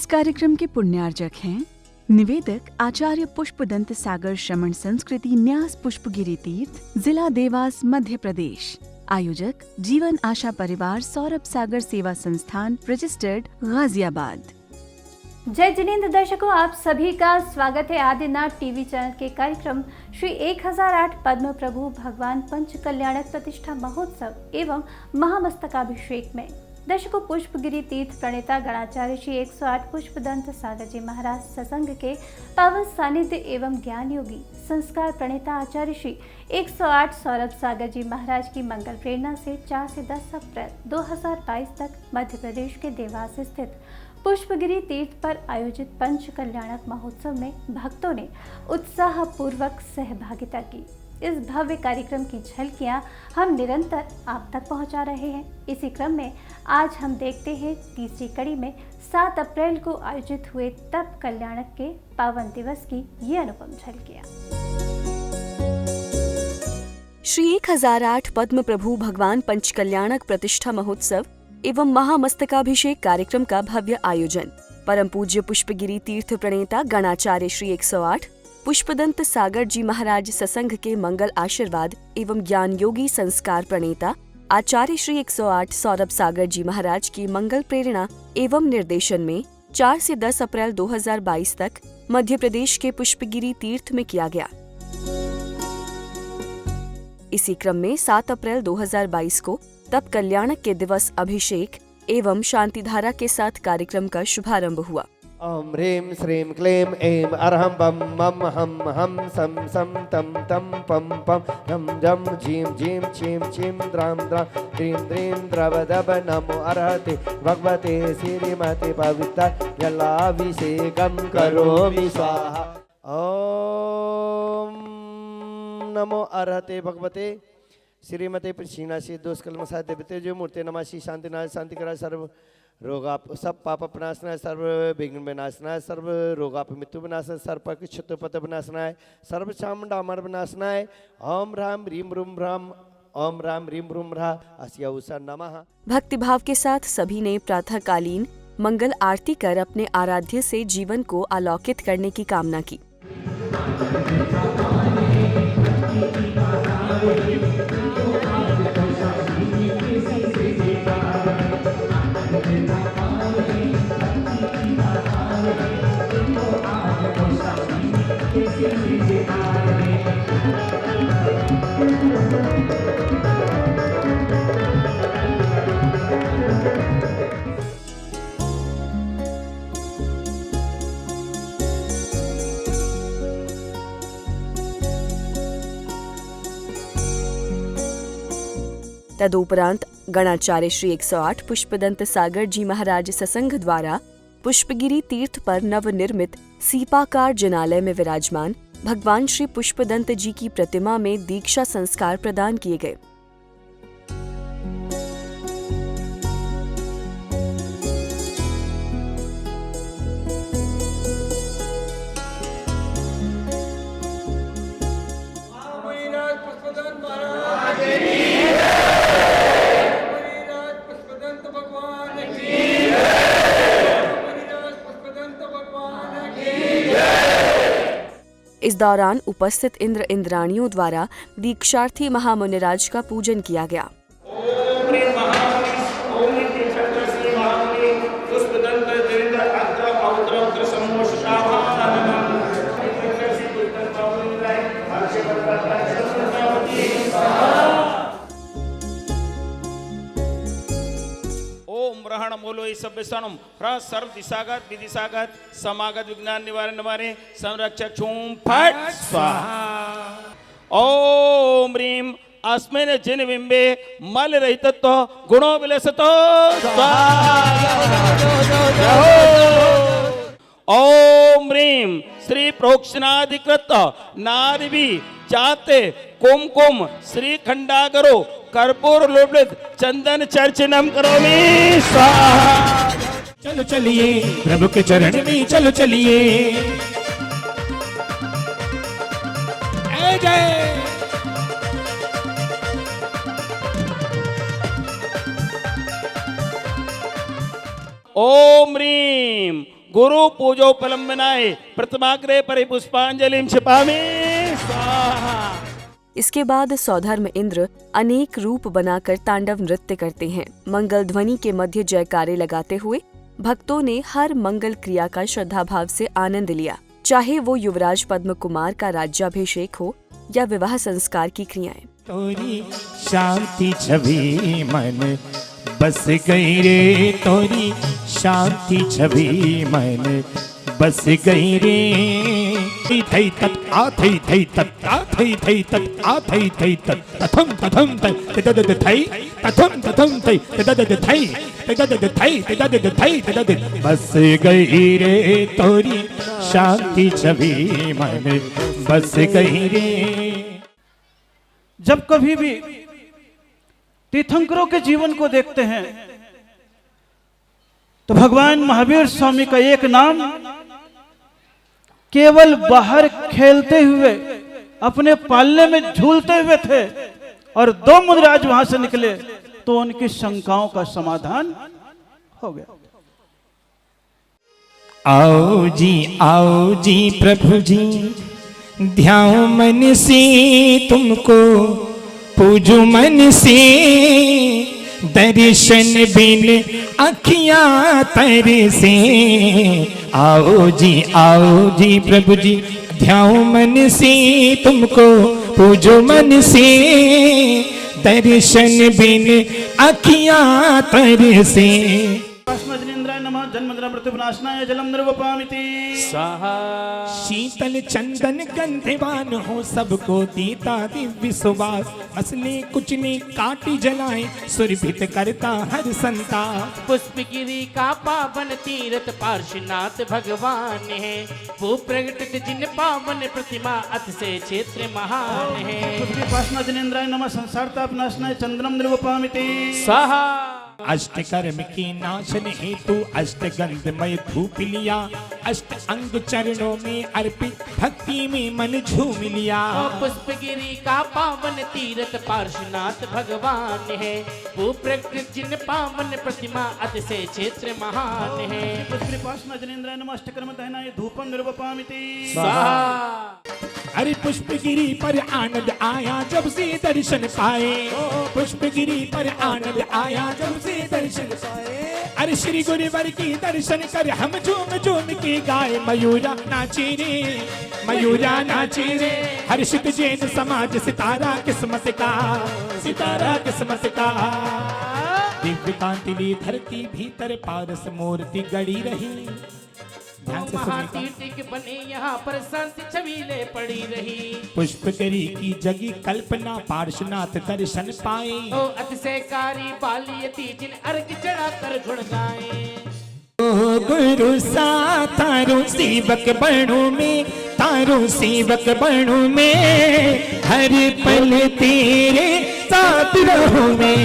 कार्यक्रम के पुण्यार्जक हैं निवेदक आचार्य पुष्पदंत सागर श्रमण संस्कृति न्यास पुष्पगिरी तीर्थ, जिला देवास, मध्य प्रदेश। आयोजक जीवन आशा परिवार, सौरभ सागर सेवा संस्थान, रजिस्टर्ड, गाजियाबाद। जय जिनेंद्र दर्शकों, आप सभी का स्वागत है आदिनाथ टीवी चैनल के कार्यक्रम श्री 1008 पद्म प्रभु भगवान पंच कल्याणक प्रतिष्ठा महोत्सव एवं महामस्तकाभिषेक में। दर्शकों, पुष्पगिरी तीर्थ प्रणेता गणाचार्य श्री 108 पुष्पदंत सागर जी महाराज सत्संग के पावन सानिध्य एवं ज्ञान योगी संस्कार प्रणेता आचार्य श्री 108 सौरभ सागर जी महाराज की मंगल प्रेरणा से 4 से 10 अप्रैल 2022 तक मध्य प्रदेश के देवास स्थित पुष्पगिरी तीर्थ पर आयोजित पंच कल्याणक महोत्सव में भक्तों ने उत्साहपूर्वक सहभागिता की। इस भव्य कार्यक्रम की झलकियां हम निरंतर आप तक पहुंचा रहे हैं। इसी क्रम में आज हम देखते हैं तीसरी कड़ी में 7 अप्रैल को आयोजित हुए तप कल्याणक के पावन दिवस की ये अनुपम झलकियां। श्री 1008 पद्म प्रभु भगवान पंच कल्याणक प्रतिष्ठा महोत्सव एवं महामस्तकाभिषेक कार्यक्रम का भव्य आयोजन परम पूज्य पुष्पगिरी तीर्थ प्रणेता गणाचार्य श्री 108 पुष्पदंत सागर जी महाराज सत्संग के मंगल आशीर्वाद एवं ज्ञान योगी संस्कार प्रणेता आचार्य श्री 108 सौरभ सागर जी महाराज की मंगल प्रेरणा एवं निर्देशन में 4 से 10 अप्रैल 2022 तक मध्य प्रदेश के पुष्पगिरी तीर्थ में किया गया। इसी क्रम में 7 अप्रैल 2022 को तप कल्याणक के दिवस अभिषेक एवं शांतिधारा के साथ कार्यक्रम का शुभारंभ हुआ। ओम ह्रीं श्रीं क्लीं ऐं अरहं बम मम हम हम सम सम तम तम पम पम झम झम झीं झीं छीं छीं द्रां द्रां द्रीं द्रीं द्रवदब नमो अर्हते भगवते श्रीमते पवित्र जलाभिषेकं करोमि स्वाहा। ओम नमो अर्हते भगवते श्रीमते प्रसीनासी दोष कलमसा देवते जो मूर्ति नमासी शांतिनाश शांति करा सर्व रोगाप सब पाप विनाशनाय सर्व विघ्न विनाशनाय सर्व रोगाप मृत्यु विनाशनाय सर्व क्षुतपत विनाशनाय सर्व चामुंडामर विनाशनाय ओम राम ह्रीं रूम राम ओम राम ह्रीं रूम रा अस्या उषा नमः। भक्तिभाव के साथ सभी ने प्रातःकालीन मंगल आरती कर अपने आराध्य से जीवन को अलौकित करने की कामना की। तदुपरांत गणाचार्य श्री 108 पुष्पदंत सागर जी महाराज सत्संग द्वारा पुष्पगिरी तीर्थ पर नवनिर्मित सीपाकार जिनालय में विराजमान भगवान श्री पुष्पदंत जी की प्रतिमा में दीक्षा संस्कार प्रदान किए गए। इस दौरान उपस्थित इंद्र इंद्राणियों द्वारा दीक्षार्थी महामुनिराज का पूजन किया गया। मोलो सभ्य सणम सर्व दिशागत विदिशागत समागत विज्ञान निवारण निवारे संरक्षक छूम फट स्वाहा। ओम ह्रीं अस्मिन् जिन बिंबे मल रहितत्व गुणो विलसतो ओम ह्रीं श्री प्रोक्षणाधिकृत नारिभि जाते कुमकुम श्री खंडागरो कर्पूर लोभित चंदन चर्चनम करोमि स्वाहा। चलो चलिए प्रभु के चरण में, चलो चलिए जय। ओम ह्रीं गुरु पूजोपलंबनाय प्रतिमाग्रे परिपुष्पांजलिं क्षिपामि स्वाहा। इसके बाद सौधर्म इंद्र अनेक रूप बनाकर तांडव नृत्य करते हैं। मंगल ध्वनि के मध्य जयकारे लगाते हुए भक्तों ने हर मंगल क्रिया का श्रद्धा भाव से आनंद लिया, चाहे वो युवराज पद्म कुमार का राज्याभिषेक हो या विवाह संस्कार की क्रियाएं। तोरी शांति छवि मन बस गई रे, तोरी शांति छवि मन बस गई रे। थई तत आ थई थई तत आ थई थई तत आ थई थई तत तथम तथम तय तद थई तथम तथम तय तद थई तद थई तद थई तद बस गई रे, तोरी शांति छवि मन बस गई रे। जब कभी भी तीर्थंकरों के जीवन को देखते हैं तो भगवान महावीर स्वामी का एक नाम केवल बाहर खेलते हुए अपने पालने में झूलते हुए थे और दो मुनिराज वहां से निकले तो उनकी शंकाओं का समाधान हो गया। आओ जी प्रभु जी, ध्याओ मन से तुमको, पूजो मन से, दर्शन बिन अखियां तरसे। आओ जी प्रभु जी, ध्याओ मन से तुमको, पूजो मन से, दर्शन बिन अखियां तरसे। नमः जन्मजरा मृत्युविनाशनाय जलम निर्वपामिति स्वाहा। शीतल चंदन गंधवान हो, सबको देता दिव्य सुवास। असले कुचने काटी जलाए, सुरभित करता हर संता। पुष्पगिरी का पावन तीर्थ पार्श्वनाथ भगवान है, वो प्रगट जिन पावन प्रतिमा अति से क्षेत्र महान है। पुष्पिपासना जनेन्द्राय नमः संसारतापनाशनाय चंद्रम निर्वपामिति स्वाहा। अष्टकर्म के नाशन हेतु अष्टगंधमय धूप लिया, अष्ट अंग चरणों में अर्पित भक्ति में मन झूम लिया। पुष्पगिरी का पावन तीर्थ पार्श्वनाथ भगवान है, वो प्रकृत जिन पावन प्रतिमा अति से क्षेत्र महान है। पुष्पिपासना जनेन्द्राय नमः अष्टकर्म दहनाय धूपम निर्वपामिति स्वाहा। अरे पुष्पगिरी पर आनंद आया जब से दर्शन पाए, पुष्पगिरी पर आनंद आया जब से दर्शन पाए। अरे श्री गुरुवर की दर्शन कर हम झूम झूम के गाए, मयूरा नाचे रे, मयूरा नाचे रे। हर्षित जैन समाज सितारा किस्मत का, सितारा किस्मत का। दिव्य कांति ली धरती भीतर, पारस मूर्ति गड़ी रही। महातीर्थ बने यहाँ पर शांति छबीले पड़ी रही। पुष्पगिरी की जगी कल्पना, पार्श्वनाथ दर्शन पाए। ओ अतिशयकारी बालियती जिन अर्घ चढ़ा कर गुण गाए। ओ गुरु सा तारो सेवक बणों में, तारो सेवक बणों में, हर पल तेरे साथ रहूं मैं।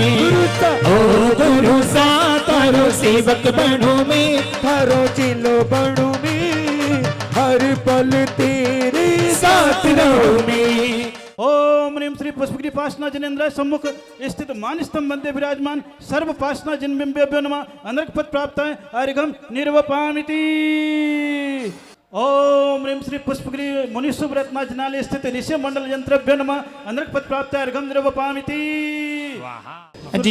ओ गुरु सा तारो सेवक बणों में, थारो चिलो बणू में, हर पल तेरे साथ रहूं मैं। ओम ह्रीं श्री पुष्पगिरी पासना जनेन्द्राय सम्मुख स्थित मान स्तंभ मध्य विराजमान सर्व पासना जिन बिंबेभ्यो नमः अनर्घ पद प्राप्त है अर्घम निर्वपामिति। ओम ह्रीं श्री पुष्पगिरी मुनिशुभ रत्नाजनालय स्थित ऋषि मंडल यंत्रभ्यो नमः अनर्घ पद प्राप्त है अर्घम निर्वपामिति।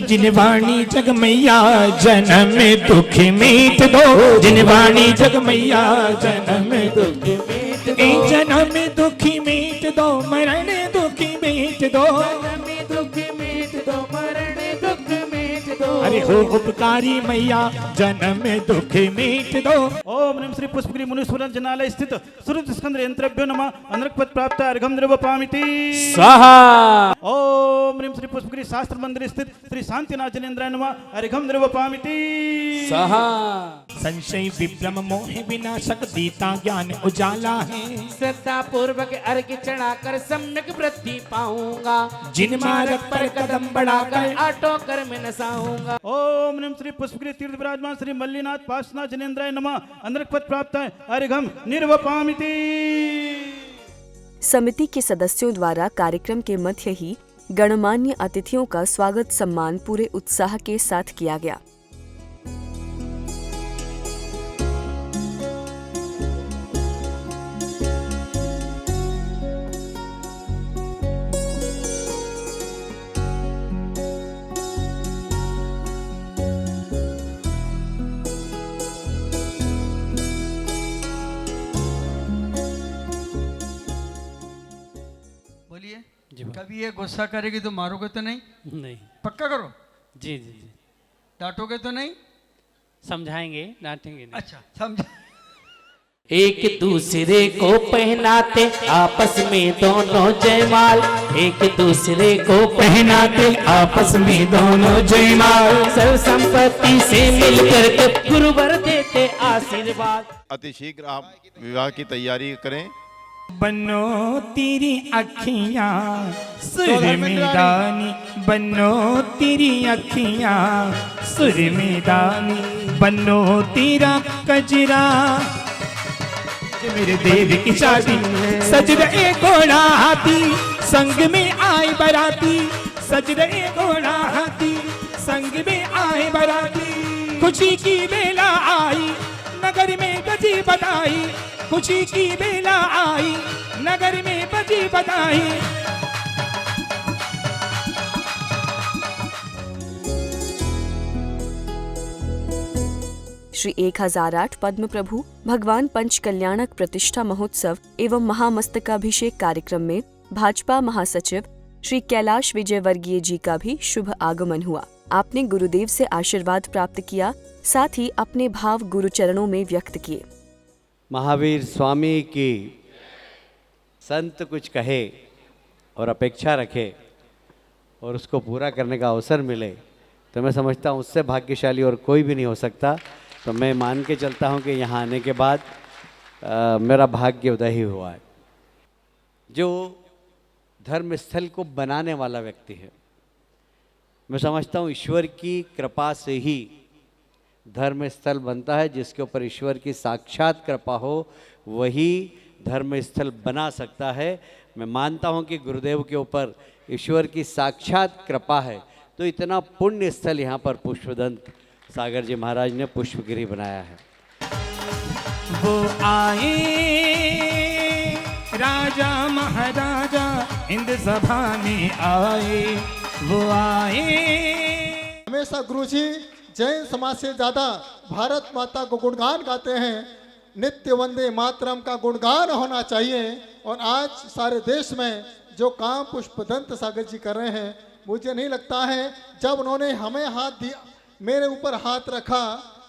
जिनवाणी जगमैया जन्म दुख मीत दो, जिनवाणी जगमैया जन्म दुख मीत दो, जन्म दुखी मीत दो, मरण दुखी मीत दो, दुख मीत दो, मरण दुख मीत दो। अरे हो उपकारी मैया जन्म दुख मीट दो। ओम ह्रीं श्री पुष्पगिरी मुनीश्वर जनालय स्थित सूर्य स्कंद यंत्रभ्यो नमः अनर्घ पद प्राप्त अर्घम निर्वपामिति स्वाहा। ओम ह्रीं श्री पुष्पगिरी शास्त्र मंदिर स्थित श्री शांतिनाथ जनेन्द्राय नमः अर्घम निर्वपामिति स्वाहा। संशय विभ्रम मोह विनाशक देता ज्ञान उजाला है, श्रद्धा पूर्वक अर्घ चढ़ाकर सम्यक वृद्धि पाऊंगा, जिन मार्ग पर कदम बढ़ाकर आटो कर में नसाऊंगा। ओम ह्रीं श्री पुष्पगिरी तीर्थ विराजमान श्री मल्लीनाथ पार्श्वनाथ जनेन्द्राय नमः अनर्घ पद प्राप्त है अर्घम निर्वपामिति। समिति के सदस्यों द्वारा कार्यक्रम के मध्य ही गणमान्य अतिथियों का स्वागत सम्मान पूरे उत्साह के साथ किया गया। कभी ये गुस्सा करेगी तो मारोगे तो नहीं? नहीं। पक्का करो। जी जी जी। डांटोगे तो नहीं? समझाएंगे, डांटेंगे नहीं। अच्छा, समझ। एक दूसरे को पहनाते आपस में दोनों जयमाल, एक दूसरे को पहनाते आपस में दोनों जयमाल, सर्व संपत्ति से मिलकर के गुरुवर देते आशीर्वाद। अति शीघ्र आप विवाह की तैयारी करें। बनो तेरी अखियां सुर में दानी, बनो तेरी अखियां सुर में दानी, बनो तेरा कजरा मेरे देव की शादी, सज रहे घोड़ा हाथी संग में आए बराती, सज रहे घोड़ा हाथी संग में आए बराती, खुशी की बेला आई नगर में बजी बधाई, खुशी की बेला आई नगर में बजी बधाई। श्री 1008 पद्म प्रभु भगवान पंच कल्याणक प्रतिष्ठा महोत्सव एवं महामस्तकाभिषेक कार्यक्रम में भाजपा महासचिव श्री कैलाश विजय वर्गीय जी का भी शुभ आगमन हुआ। आपने गुरुदेव से आशीर्वाद प्राप्त किया, साथ ही अपने भाव गुरु चरणों में व्यक्त किए। महावीर स्वामी की संत कुछ कहे और अपेक्षा रखे और उसको पूरा करने का अवसर मिले तो मैं समझता हूँ उससे भाग्यशाली और कोई भी नहीं हो सकता। तो मैं मान के चलता हूँ कि यहाँ आने के बाद मेरा भाग्य उदय ही हुआ है। जो धर्म स्थल को बनाने वाला व्यक्ति है, मैं समझता हूँ ईश्वर की कृपा से ही धर्म स्थल बनता है। जिसके ऊपर ईश्वर की साक्षात कृपा हो वही धर्म स्थल बना सकता है। मैं मानता हूँ कि गुरुदेव के ऊपर ईश्वर की साक्षात कृपा है, तो इतना पुण्य स्थल यहाँ पर पुष्पदंत सागर जी महाराज ने पुष्पगिरी बनाया है। वो आए राजा महाराजा इंद्र सभा में आए, वो आए। हमेशा गुरुजी जैन समाज से ज़्यादा भारत माता को गुणगान गाते हैं। नित्य वंदे मातरम का गुणगान होना चाहिए। और आज सारे देश में जो काम पुष्पदंत सागर जी कर रहे हैं, मुझे नहीं लगता है जब उन्होंने हमें हाथ दिया, मेरे ऊपर हाथ रखा,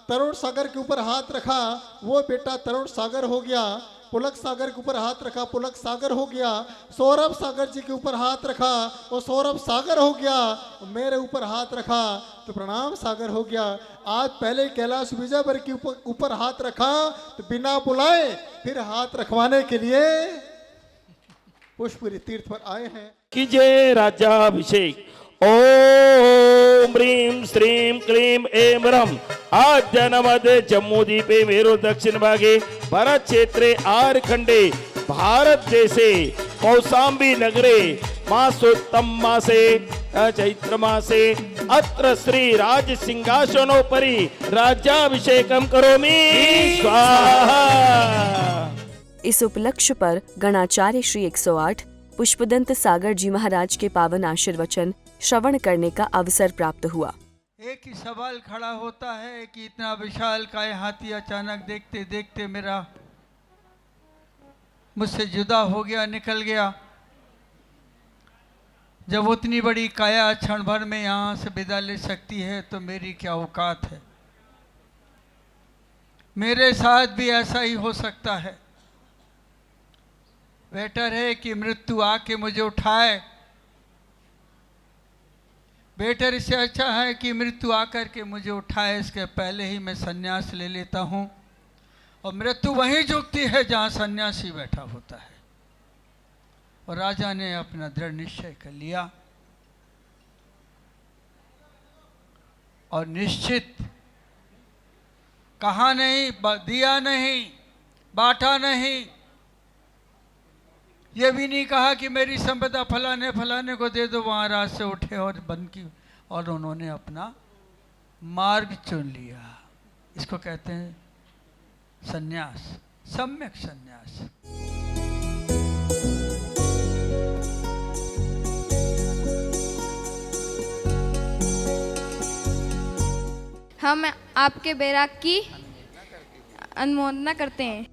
तरुण सागर के ऊपर हाथ रखा, वो बेटा तरुण सागर हो गया। पुलक सागर के ऊपर हाथ रखा, पुलक सागर हो गया। सौरभ सागर जी के ऊपर हाथ रखा, वो सौरभ सागर हो गया। मेरे ऊपर हाथ रखा तो प्रणाम सागर हो गया। आज पहले कैलाश विजयवर के ऊपर हाथ रखा तो बिना बुलाए फिर हाथ रखवाने के लिए पुष्पगिरी तीर्थ पर आए हैं। कीजिए राज्याभिषेक। ओम ह्रीं श्रीं क्लीं ऐं रं। आद्यनवद जम्मूद्वीपे मेरु दक्षिण भागे भरत क्षेत्रे आर खंडे भारत देशे कौशाम्बी नगरे मासोत्तम मासे चैत्र मासे अत्र श्री राज सिंहासनोपरि राज्याभिषेकं करोमि स्वाहा। इस उपलक्ष्य पर गणाचार्य श्री 108 पुष्पदंत सागर जी महाराज के पावन आशीर्वचन श्रवण करने का अवसर प्राप्त हुआ। एक ही सवाल खड़ा होता है कि इतना विशाल काय हाथी अचानक देखते देखते मेरा मुझसे जुदा हो गया, निकल गया। जब उतनी बड़ी काया क्षण भर में यहाँ से विदा ले सकती है तो मेरी क्या औकात है। मेरे साथ भी ऐसा ही हो सकता है। बेटर है कि मृत्यु आके मुझे उठाए। बेटर इससे अच्छा है कि मृत्यु आकर के मुझे उठाए, इसके पहले ही मैं सन्यास ले लेता हूँ। और मृत्यु वहीं झुकती है जहाँ सन्यासी बैठा होता है। और राजा ने अपना दृढ़ निश्चय कर लिया और निश्चित कहा नहीं, दिया नहीं, बांटा नहीं, ये भी नहीं कहा कि मेरी संपदा फलाने फलाने को दे दो, वहाँ रात से उठे और बंद की। और उन्होंने अपना मार्ग चुन लिया। इसको कहते हैं सन्यास, सम्यक सन्यास। हम आपके बैराग की अनुमोदना करते हैं।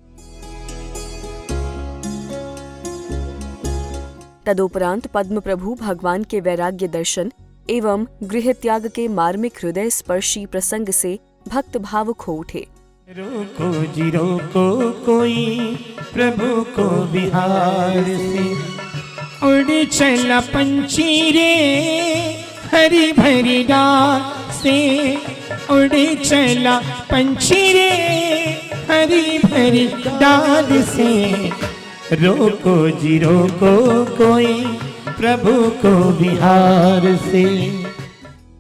तदुपरांत पद्म प्रभु भगवान के वैराग्य दर्शन एवं गृह त्याग के मार्मिक हृदय स्पर्शी प्रसंग से भक्त भावुक हो उठे। रोको जी रोको कोई प्रभु को बिहार से, उड़ चला पंछी रे हरी भरी डाल से, उड़ चला पंछी रे हरी भरी डाल से, रोको जी रोको कोई प्रभु को बिहार से।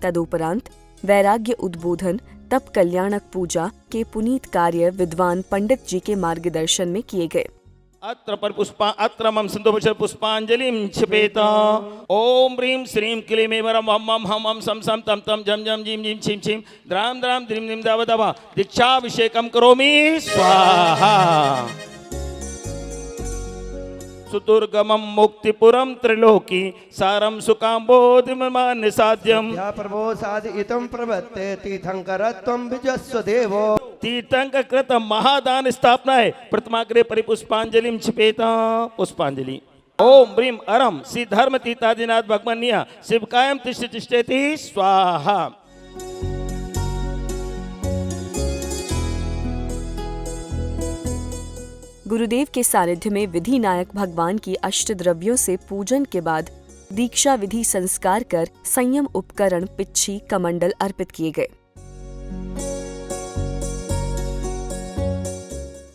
तदुपरांत वैराग्य उद्बोधन तप कल्याणक पूजा के पुनीत कार्य विद्वान पंडित जी के मार्गदर्शन में किए गए। अत्र मम संतोष पुष्पांजलिं क्षिपेत। ओम ह्रीं श्रीं क्लीं वरम हम मम हम हम सम सम तम तम जम जम जिम जिम छिम छिम द्राम द्राम द्रीम द्रीम दव दव दीक्षाभिषेकं करोमि स्वाहा। सुदुर्गमं मुक्तिपुरं त्रिलोकी सारं सुकाम्बोधिममान्य साध्यं। प्रभो साधितं प्रवत्ते तीर्थंकरत्वं विजस्व देवो। तीर्थंकर कृत महादान स्थापनाय प्रतिमाग्रे परिपुष्पांजलिं क्षिपेत। पुष्पांजलि। ओम ह्रीं अरम श्री धर्म तीर्थादिनाथ भगवन्या शिवकायं तिष्ठ तिष्ठेति स्वाहा। गुरुदेव के सानिध्य में विधि नायक भगवान की अष्टद्रव्यों से पूजन के बाद दीक्षा विधि संस्कार कर संयम उपकरण पिच्छी कमंडल अर्पित किए गए।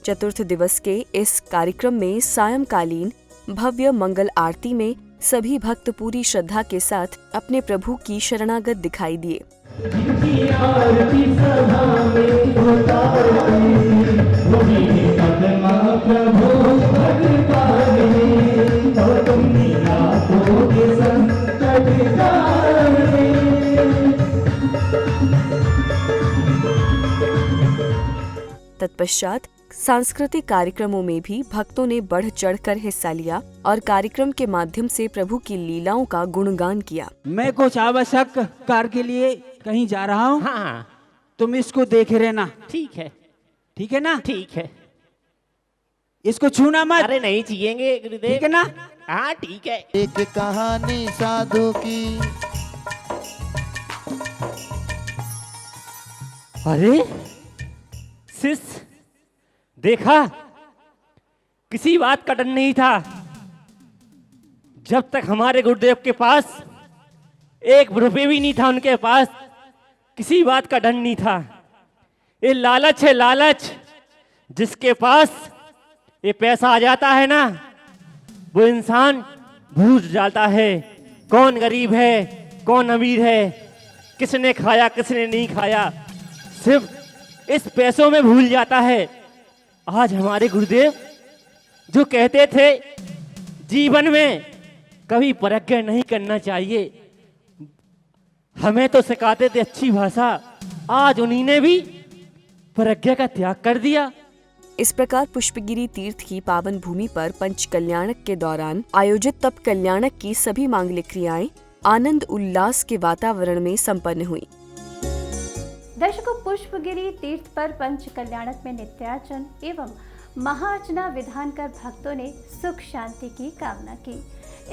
चतुर्थ दिवस के इस कार्यक्रम में सायंकालीन भव्य मंगल आरती में सभी भक्त पूरी श्रद्धा के साथ अपने प्रभु की शरणागत दिखाई दिए। तत्पश्चात सांस्कृतिक कार्यक्रमों में भी भक्तों ने बढ़ चढ़कर हिस्सा लिया और कार्यक्रम के माध्यम से प्रभु की लीलाओं का गुणगान किया। मैं कुछ आवश्यक कार्य के लिए कहीं जा रहा हूँ। हाँ तुम इसको देखे रहना। ठीक है। ठीक है ना? ठीक है। इसको छूना मत। अरे नहीं छुएंगे गुरुदेव। ठीक है ना? हाँ ठीक है। एक कहानी साधु की। अरे शिष्य देखा, किसी बात का डर नहीं था। जब तक हमारे गुरुदेव के पास एक रुपये भी नहीं था, उनके पास किसी बात का डर नहीं था। ये लालच है, लालच। जिसके पास ये पैसा आ जाता है ना, वो इंसान भूल जाता है कौन गरीब है कौन अमीर है, किसने खाया किसने नहीं खाया, सिर्फ इस पैसों में भूल जाता है। आज हमारे गुरुदेव जो कहते थे जीवन में कभी प्रज्ञा नहीं करना चाहिए, हमें तो सिखाते थे अच्छी भाषा, आज उन्हीं ने भी प्रज्ञा का त्याग कर दिया। इस प्रकार पुष्पगिरी तीर्थ की पावन भूमि पर पंच कल्याणक के दौरान आयोजित तप कल्याणक की सभी मांगलिक क्रियाएं आनंद उल्लास के वातावरण में संपन्न हुई। दर्शकों, पुष्पगिरी तीर्थ पर पंच कल्याणक में नित्यार्चन एवं महार्चना विधान कर भक्तों ने सुख शांति की कामना की।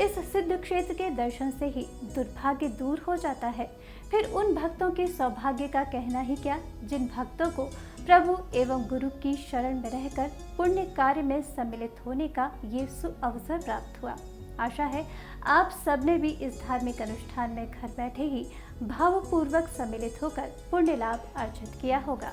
इस सिद्ध क्षेत्र के दर्शन से ही दुर्भाग्य दूर हो जाता है। फिर उन भक्तों के सौभाग्य का कहना ही क्या, जिन भक्तों को प्रभु एवं गुरु की शरण में रहकर पुण्य कार्य में सम्मिलित होने का ये सुअवसर प्राप्त हुआ। आशा है आप सबने भी इस धार्मिक अनुष्ठान में घर बैठे ही भावपूर्वक सम्मिलित होकर पुण्य लाभ अर्जित किया होगा।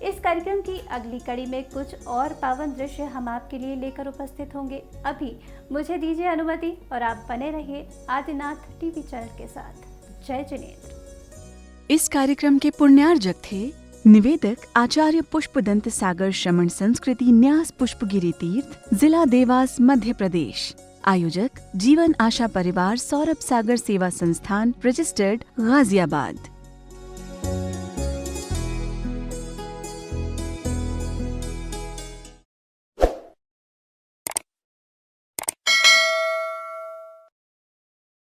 इस कार्यक्रम की अगली कड़ी में कुछ और पावन दृश्य हम आपके लिए लेकर उपस्थित होंगे। अभी मुझे दीजिए अनुमति और आप बने रहिए आदिनाथ टीवी चैनल के साथ। जय जिनेन्द्र। इस कार्यक्रम के पुण्यार्जक थे निवेदक आचार्य पुष्पदंत सागर श्रमण संस्कृति न्यास पुष्पगिरी तीर्थ, जिला देवास, मध्य प्रदेश। आयोजक जीवन आशा परिवार, सौरभ सागर सेवा संस्थान, रजिस्टर्ड, गाजियाबाद।